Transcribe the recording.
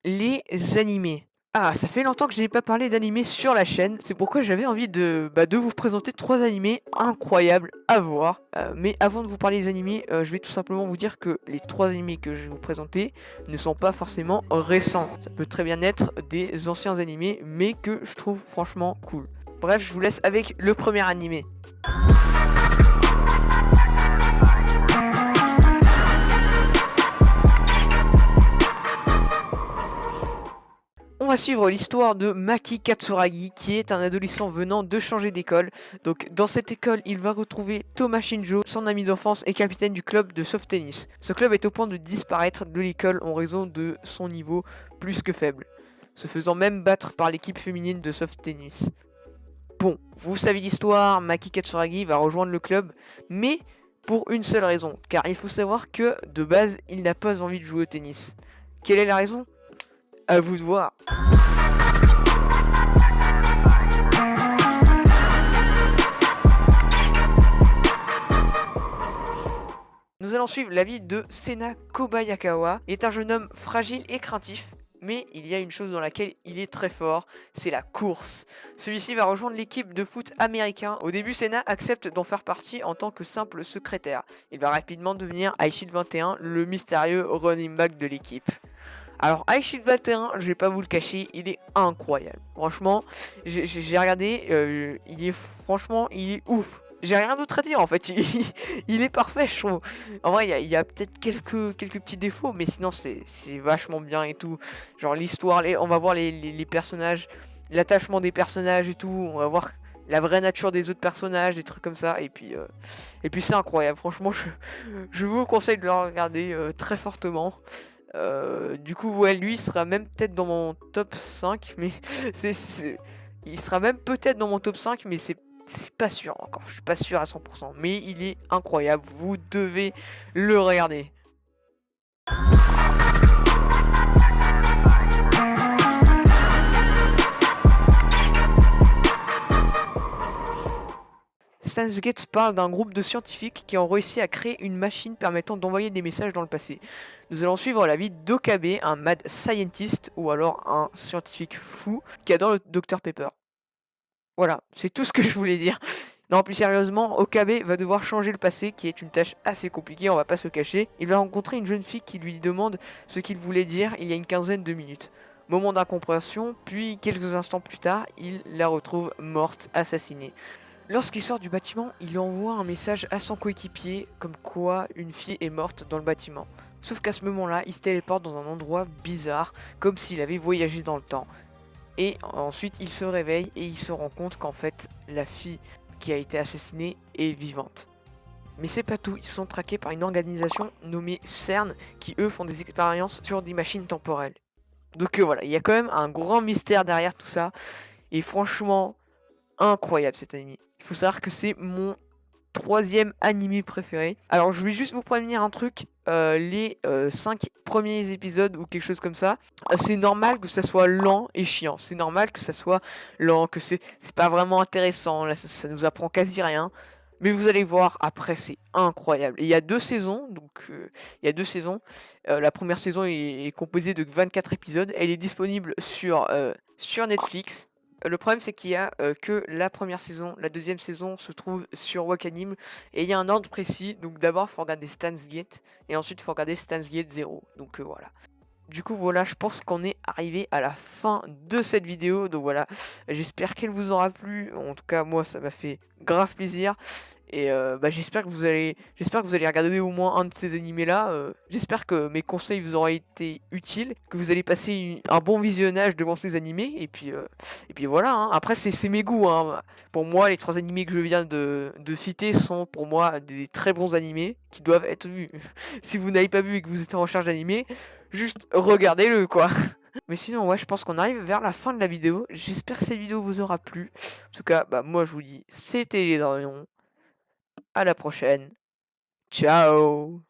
les animés. Ah, ça fait longtemps que je n'ai pas parlé d'animés sur la chaîne, c'est pourquoi j'avais envie de vous présenter 3 animés incroyables à voir. Mais avant de vous parler des animés, je vais tout simplement vous dire que les 3 animés que je vais vous présenter ne sont pas forcément récents. Ça peut très bien être des anciens animés, mais que je trouve franchement cool. Bref, je vous laisse avec le premier animé. On va suivre l'histoire de Maki Katsuragi, qui est un adolescent venant de changer d'école. Donc dans cette école, il va retrouver Toma Shinjo, son ami d'enfance et capitaine du club de soft tennis. Ce club est au point de disparaître de l'école en raison de son niveau plus que faible, se faisant même battre par l'équipe féminine de soft tennis. Bon, vous savez l'histoire, Maki Katsuragi va rejoindre le club, mais pour une seule raison, car il faut savoir que de base, il n'a pas envie de jouer au tennis. Quelle est la raison ? À vous de voir. Nous allons suivre la vie de Sena Kobayakawa. Il est un jeune homme fragile et craintif, mais il y a une chose dans laquelle il est très fort, c'est la course. Celui-ci va rejoindre l'équipe de foot américain. Au début, Sena accepte d'en faire partie en tant que simple secrétaire. Il va rapidement devenir iShield 21, le mystérieux running back de l'équipe. Alors iShield 21, je vais pas vous le cacher, il est incroyable. Franchement, j'ai regardé, il est ouf. J'ai rien d'autre à dire en fait, il est parfait je trouve. En vrai, il y a peut-être quelques petits défauts, mais sinon c'est vachement bien et tout. Genre l'histoire, on va voir les personnages, l'attachement des personnages et tout, on va voir la vraie nature des autres personnages, des trucs comme ça. Et puis c'est incroyable, franchement je vous conseille de le regarder très fortement. Du coup, ouais, lui, il sera même peut-être dans mon top 5, mais il sera même peut-être dans mon top 5, mais c'est pas sûr encore, je suis pas sûr à 100%, mais il est incroyable, vous devez le regarder. Steins Gate parle d'un groupe de scientifiques qui ont réussi à créer une machine permettant d'envoyer des messages dans le passé. Nous allons suivre la vie d'Okabe, un mad scientist ou alors un scientifique fou qui adore le Dr Pepper. Voilà, c'est tout ce que je voulais dire. Non, plus sérieusement, Okabe va devoir changer le passé, qui est une tâche assez compliquée, on va pas se cacher. Il va rencontrer une jeune fille qui lui demande ce qu'il voulait dire il y a une quinzaine de minutes. Moment d'incompréhension, puis quelques instants plus tard, il la retrouve morte, assassinée. Lorsqu'il sort du bâtiment, il envoie un message à son coéquipier, comme quoi une fille est morte dans le bâtiment. Sauf qu'à ce moment-là, il se téléporte dans un endroit bizarre, comme s'il avait voyagé dans le temps. Et ensuite, il se réveille et il se rend compte qu'en fait, la fille qui a été assassinée est vivante. Mais c'est pas tout, ils sont traqués par une organisation nommée CERN qui eux font des expériences sur des machines temporelles. Donc voilà, il y a quand même un grand mystère derrière tout ça. Et franchement, incroyable cet anime. Il faut savoir que c'est mon 3e animé préféré. Alors je vais juste vous prévenir un truc, les 5 premiers épisodes ou quelque chose comme ça, c'est normal que ça soit lent et chiant, c'est normal que ça soit lent, que c'est pas vraiment intéressant, là ça nous apprend quasi rien, mais vous allez voir, après c'est incroyable. Et il y a 2 saisons, donc il y a 2 saisons, la première saison est composée de 24 épisodes, elle est disponible sur Netflix. Le problème c'est qu'il y a que la première saison, la deuxième saison se trouve sur Wakanim et il y a un ordre précis, donc d'abord il faut regarder Steins Gate et ensuite il faut regarder Steins Gate 0, donc voilà. Du coup voilà, je pense qu'on est arrivé à la fin de cette vidéo, donc voilà, j'espère qu'elle vous aura plu, en tout cas moi ça m'a fait grave plaisir. Et j'espère que vous allez regarder au moins un de ces animés là. J'espère que mes conseils vous auront été utiles, que vous allez passer un bon visionnage devant ces animés. Et puis voilà, hein. Après c'est mes goûts, hein. Pour moi les 3 animés que je viens de citer sont pour moi des très bons animés qui doivent être vus. Si vous n'avez pas vu et que vous êtes en recherche d'animés, juste regardez-le quoi. Mais sinon ouais, je pense qu'on arrive vers la fin de la vidéo. J'espère que cette vidéo vous aura plu. En tout cas moi je vous dis c'était les Darions. À la prochaine. Ciao.